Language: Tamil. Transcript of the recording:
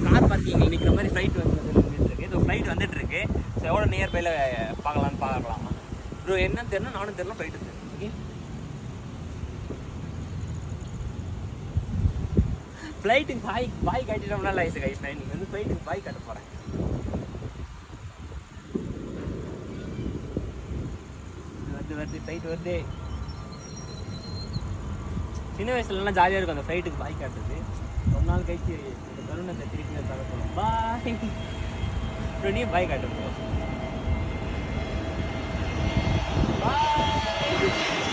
கார் பார்க்கிங்கில் நிற்கிற மாதிரி ஃப்ளைட் வந்துட்டுருக்கு. இந்த ஃப்ளைட் வந்துட்டுருக்கு. ஸோ எவ்வளோ நியர்பையில் பார்க்கலான்னு பார்க்கலாம். ப்ரோ என்னன்னு தெரியல, நானும் தெரியல, ஃப்ளைட்டு தெரியும். ஓகே, ஃப்ளைட்டுக்கு பாய் காட்டிட்டோம்னா லைஸ் கைஸ். நான் இன்னைக்கு வந்து ஃப்ளைட்டுக்கு பாய் காட்ட போகிறேன். வருது ஃப்ளைட் வருது. சின்ன வயசுலலாம் ஜாலியாக இருக்கும் அந்த ஃப்ளைட்டுக்கு பாய் காட்டுறது. ரொம்ப நாள் கழிச்சு இந்த தருணத்தை திருப்பி தர போகிறோம். பாய் ப்ரோ, நீ பாய் காட்டு ப்ரோ. பாய்.